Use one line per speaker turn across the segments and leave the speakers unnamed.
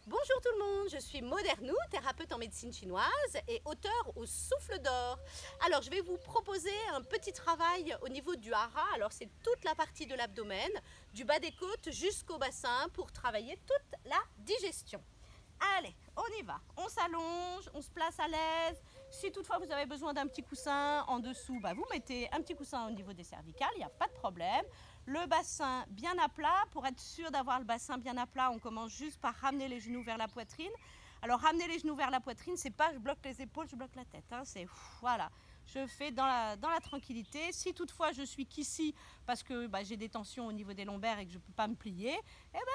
Bonjour tout le monde, je suis Maud Ernoult, thérapeute en médecine chinoise et auteure au Souffle d'Or. Alors je vais vous proposer un petit travail au niveau du hara. Alors c'est toute la partie de l'abdomen, du bas des côtes jusqu'au bassin pour travailler toute la digestion. Allez, on y va, on s'allonge, on se place à l'aise. Si toutefois vous avez besoin d'un petit coussin en dessous, vous mettez un petit coussin au niveau des cervicales, il n'y a pas de problème. Le bassin bien à plat, pour être sûr d'avoir le bassin bien à plat, on commence juste par ramener les genoux vers la poitrine. Alors ramener les genoux vers la poitrine, c'est pas je bloque les épaules, je bloque la tête, hein, c'est voilà. Je fais dans la tranquillité. Si toutefois je suis qu'ici parce que j'ai des tensions au niveau des lombaires et que je ne peux pas me plier,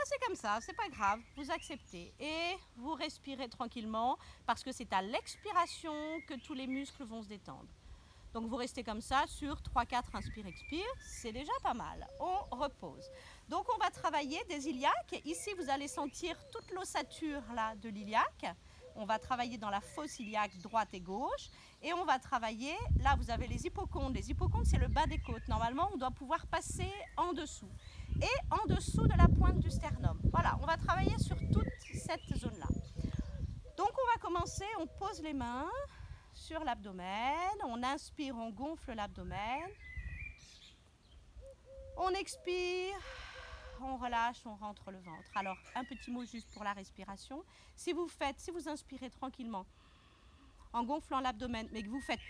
c'est comme ça, c'est pas grave, vous acceptez. Et vous respirez tranquillement parce que c'est à l'expiration que tous les muscles vont se détendre. Donc vous restez comme ça sur 3-4 inspire-expire, c'est déjà pas mal. On repose. Donc on va travailler des iliaques. Ici vous allez sentir toute l'ossature là de l'iliaque. On va travailler dans la fosse iliaque droite et gauche. Et on va travailler, là vous avez les hypochondres. Les hypochondres c'est le bas des côtes. Normalement on doit pouvoir passer en dessous. Et en dessous de la pointe du sternum. Voilà, on va travailler sur toute cette zone-là. Donc on va commencer, on pose les mains sur l'abdomen. On inspire, on gonfle l'abdomen. On expire. On relâche, on rentre le ventre. Alors, un petit mot juste pour la respiration. Si vous inspirez tranquillement, en gonflant l'abdomen, mais que vous faites,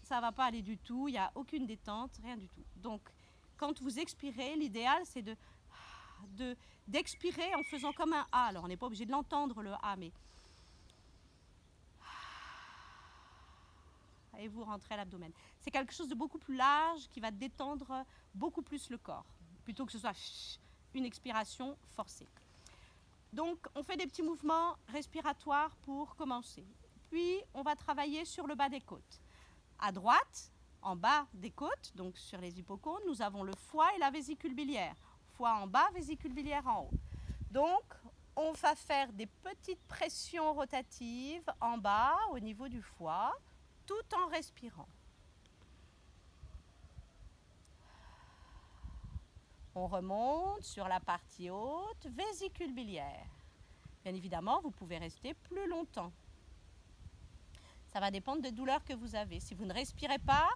ça ne va pas aller du tout, il n'y a aucune détente, rien du tout. Donc, quand vous expirez, l'idéal, c'est d'expirer en faisant comme un A. Alors, on n'est pas obligé de l'entendre, le A, mais... Et vous rentrez l'abdomen. C'est quelque chose de beaucoup plus large qui va détendre beaucoup plus le corps, plutôt que ce soit une expiration forcée. Donc, on fait des petits mouvements respiratoires pour commencer. Puis, on va travailler sur le bas des côtes. À droite, en bas des côtes, donc sur les hypochondres, nous avons le foie et la vésicule biliaire. Foie en bas, vésicule biliaire en haut. Donc, on va faire des petites pressions rotatives en bas, au niveau du foie, tout en respirant. On remonte sur la partie haute, vésicule biliaire. Bien évidemment, vous pouvez rester plus longtemps. Ça va dépendre des douleurs que vous avez. Si vous ne respirez pas,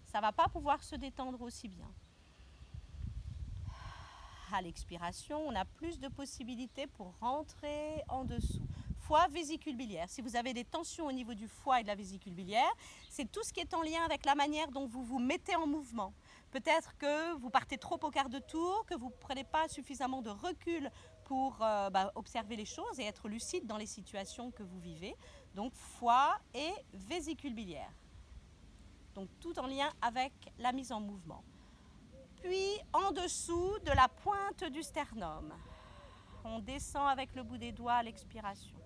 ça ne va pas pouvoir se détendre aussi bien. À l'expiration, on a plus de possibilités pour rentrer en dessous. Foie, vésicule biliaire. Si vous avez des tensions au niveau du foie et de la vésicule biliaire, c'est tout ce qui est en lien avec la manière dont vous vous mettez en mouvement. Peut-être que vous partez trop au quart de tour, que vous ne prenez pas suffisamment de recul pour observer les choses et être lucide dans les situations que vous vivez. Donc foie et vésicule biliaire. Donc tout en lien avec la mise en mouvement. Puis en dessous de la pointe du sternum. On descend avec le bout des doigts à l'expiration.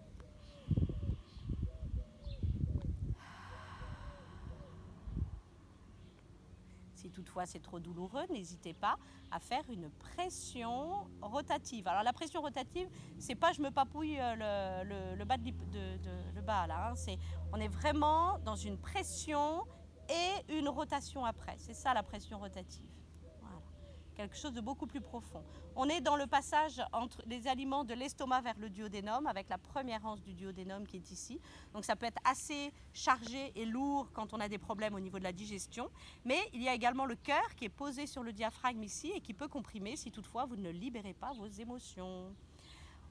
Si toutefois c'est trop douloureux, n'hésitez pas à faire une pression rotative. Alors la pression rotative, c'est pas je me papouille le bas le bas là. Hein. On est vraiment dans une pression et une rotation après. C'est ça la pression rotative. Voilà. Quelque chose de beaucoup plus profond. On est dans le passage entre les aliments de l'estomac vers le duodénum, avec la première anse du duodénum qui est ici. Donc ça peut être assez chargé et lourd quand on a des problèmes au niveau de la digestion. Mais il y a également le cœur qui est posé sur le diaphragme ici et qui peut comprimer si toutefois vous ne libérez pas vos émotions.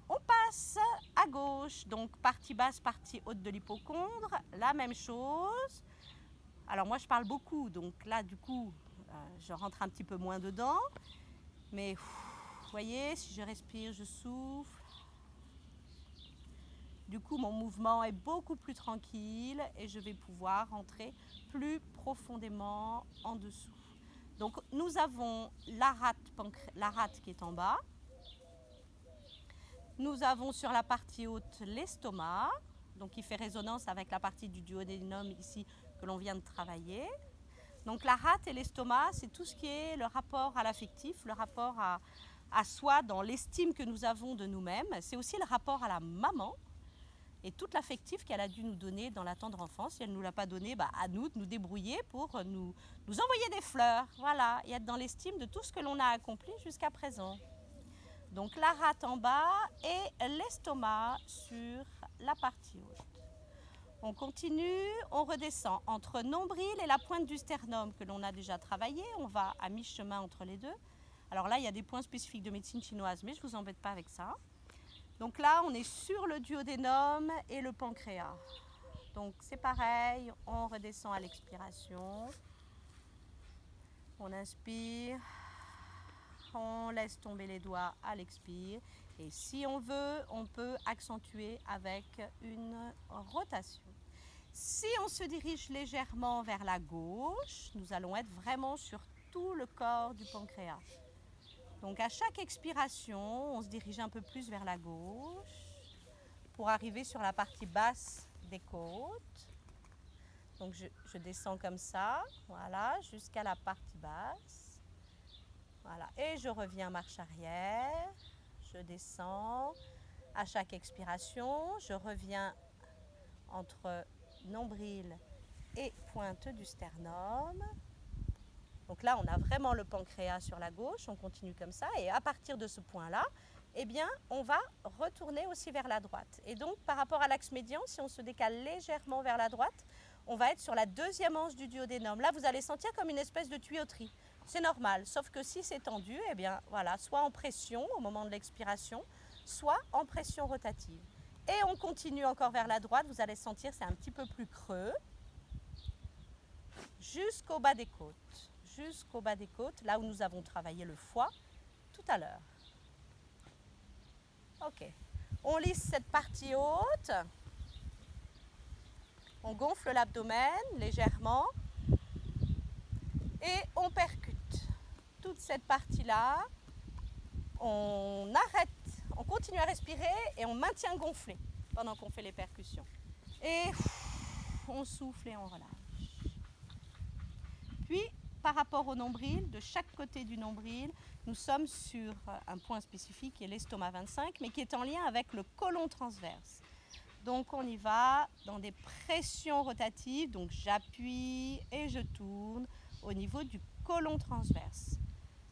On passe à gauche, donc partie basse, partie haute de l'hypochondre, la même chose. Alors moi je parle beaucoup, donc là du coup je rentre un petit peu moins dedans. Mais vous voyez, si je respire, je souffle. Du coup, mon mouvement est beaucoup plus tranquille et je vais pouvoir rentrer plus profondément en dessous. Donc, nous avons la rate qui est en bas. Nous avons sur la partie haute l'estomac, donc qui fait résonance avec la partie du duodénum ici que l'on vient de travailler. Donc, la rate et l'estomac, c'est tout ce qui est le rapport à l'affectif, le rapport à soi dans l'estime que nous avons de nous-mêmes. C'est aussi le rapport à la maman et toute l'affectif qu'elle a dû nous donner dans la tendre enfance. Si elle ne nous l'a pas donné, à nous de nous débrouiller pour nous envoyer des fleurs. Voilà, et être dans l'estime de tout ce que l'on a accompli jusqu'à présent. Donc la rate en bas et l'estomac sur la partie haute. On continue, on redescend entre nombril et la pointe du sternum que l'on a déjà travaillé. On va à mi-chemin entre les deux. Alors là, il y a des points spécifiques de médecine chinoise, mais je ne vous embête pas avec ça. Donc là, on est sur le duodénum et le pancréas. Donc c'est pareil, on redescend à l'expiration. On inspire, on laisse tomber les doigts à l'expire. Et si on veut, on peut accentuer avec une rotation. Si on se dirige légèrement vers la gauche, nous allons être vraiment sur tout le corps du pancréas. Donc à chaque expiration, on se dirige un peu plus vers la gauche pour arriver sur la partie basse des côtes. Donc je descends comme ça, voilà, jusqu'à la partie basse. Voilà, et je reviens marche arrière, je descends. À chaque expiration, je reviens entre nombril et pointe du sternum. Donc là, on a vraiment le pancréas sur la gauche, on continue comme ça. Et à partir de ce point-là, eh bien, on va retourner aussi vers la droite. Et donc, par rapport à l'axe médian, si on se décale légèrement vers la droite, on va être sur la deuxième hanche du duodénum. Là, vous allez sentir comme une espèce de tuyauterie. C'est normal, sauf que si c'est tendu, eh bien, voilà, soit en pression au moment de l'expiration, soit en pression rotative. Et on continue encore vers la droite, vous allez sentir c'est un petit peu plus creux, jusqu'au bas des côtes. Jusqu'au bas des côtes, là où nous avons travaillé le foie tout à l'heure. Ok, on lisse cette partie haute, on gonfle l'abdomen légèrement et on percute. Toute cette partie-là, on arrête, on continue à respirer et on maintient gonflé pendant qu'on fait les percussions. Et on souffle et on relâche. Puis, par rapport au nombril, de chaque côté du nombril, nous sommes sur un point spécifique qui est l'estomac 25, mais qui est en lien avec le côlon transverse. Donc on y va dans des pressions rotatives, donc j'appuie et je tourne au niveau du côlon transverse.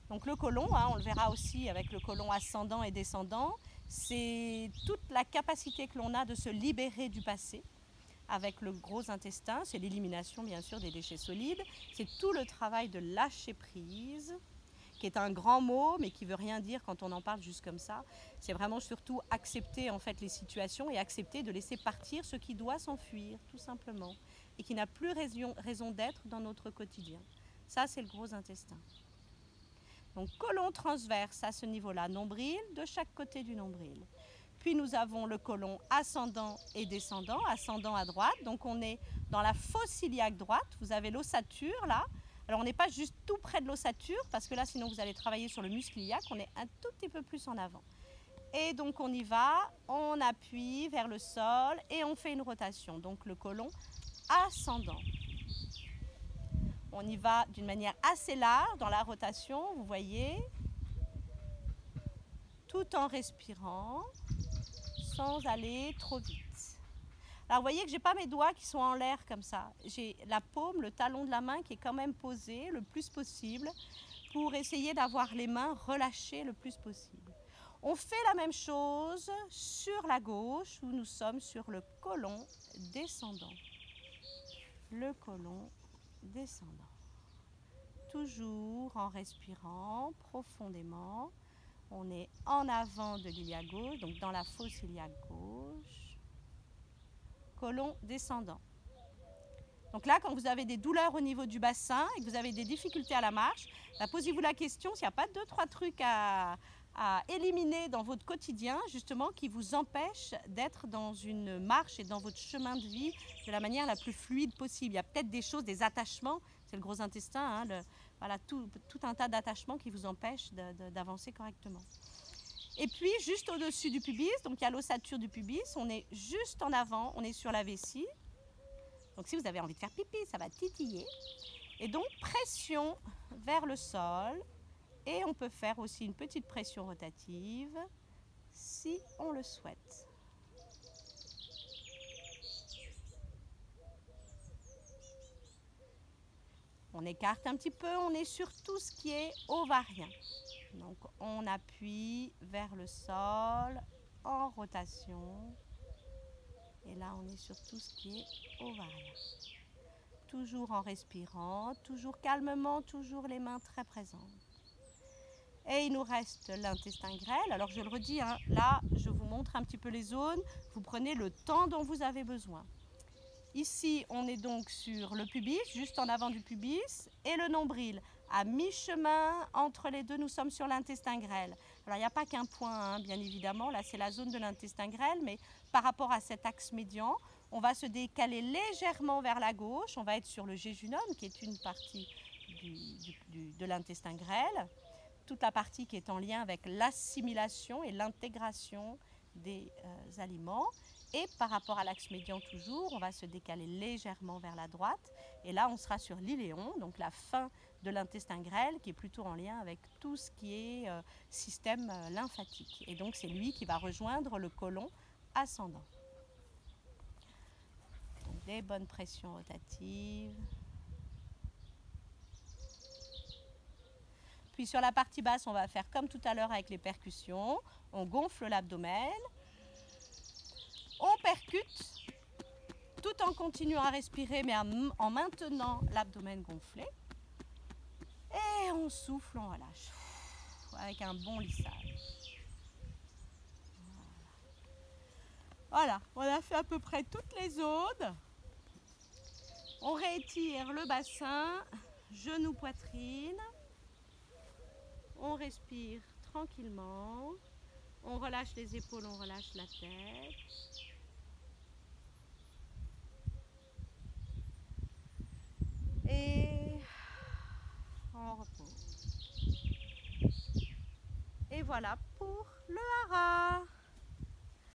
Donc le côlon, on le verra aussi avec le côlon ascendant et descendant, c'est toute la capacité que l'on a de se libérer du passé. Avec le gros intestin, c'est l'élimination bien sûr des déchets solides, c'est tout le travail de lâcher prise, qui est un grand mot, mais qui ne veut rien dire quand on en parle juste comme ça. C'est vraiment surtout accepter en fait les situations et accepter de laisser partir ce qui doit s'enfuir, tout simplement, et qui n'a plus raison d'être dans notre quotidien. Ça, c'est le gros intestin. Donc côlon transverse à ce niveau-là, nombril, de chaque côté du nombril. Puis nous avons le côlon ascendant et descendant, ascendant à droite. Donc on est dans la fosse iliaque droite. Vous avez l'ossature là. Alors on n'est pas juste tout près de l'ossature parce que là sinon vous allez travailler sur le muscle iliaque. On est un tout petit peu plus en avant. Et donc on y va, on appuie vers le sol et on fait une rotation. Donc le côlon ascendant. On y va d'une manière assez large dans la rotation, vous voyez, tout en respirant, sans aller trop vite. Alors vous voyez que je n'ai pas mes doigts qui sont en l'air comme ça. J'ai la paume, le talon de la main qui est quand même posé le plus possible pour essayer d'avoir les mains relâchées le plus possible. On fait la même chose sur la gauche où nous sommes sur le côlon descendant. Le côlon descendant. Toujours en respirant profondément. On est en avant de l'iliaque gauche, donc dans la fosse iliaque gauche. Côlon descendant. Donc là, quand vous avez des douleurs au niveau du bassin et que vous avez des difficultés à la marche, posez-vous la question s'il n'y a pas 2-3 trucs à éliminer dans votre quotidien, justement, qui vous empêchent d'être dans une marche et dans votre chemin de vie de la manière la plus fluide possible. Il y a peut-être des choses, des attachements, c'est le gros intestin, voilà, tout un tas d'attachements qui vous empêchent d'avancer correctement. Et puis, juste au-dessus du pubis, donc il y a l'ossature du pubis, on est juste en avant, on est sur la vessie. Donc si vous avez envie de faire pipi, ça va titiller. Et donc, pression vers le sol. Et on peut faire aussi une petite pression rotative si on le souhaite. On écarte un petit peu, on est sur tout ce qui est ovarien. Donc on appuie vers le sol en rotation. Et là on est sur tout ce qui est ovarien. Toujours en respirant, toujours calmement, toujours les mains très présentes. Et il nous reste l'intestin grêle. Alors je le redis, hein, là je vous montre un petit peu les zones. Vous prenez le temps dont vous avez besoin. Ici on est donc sur le pubis, juste en avant du pubis, et le nombril. À mi-chemin entre les deux, nous sommes sur l'intestin grêle. Alors il n'y a pas qu'un point, hein, bien évidemment, là c'est la zone de l'intestin grêle, mais par rapport à cet axe médian, on va se décaler légèrement vers la gauche. On va être sur le jéjunum, qui est une partie de l'intestin grêle. Toute la partie qui est en lien avec l'assimilation et l'intégration des aliments. Et par rapport à l'axe médian toujours, on va se décaler légèrement vers la droite. Et là, on sera sur l'iléon, donc la fin de l'intestin grêle, qui est plutôt en lien avec tout ce qui est système lymphatique. Et donc, c'est lui qui va rejoindre le côlon ascendant. Donc, des bonnes pressions rotatives. Puis sur la partie basse, on va faire comme tout à l'heure avec les percussions. On gonfle l'abdomen. On percute tout en continuant à respirer, mais en maintenant l'abdomen gonflé. Et on souffle, on relâche. Avec un bon lissage. Voilà, on a fait à peu près toutes les zones. On réétire le bassin, genou, poitrine. On respire tranquillement. On relâche les épaules, on relâche la tête. Et on repose. Et voilà pour le hara.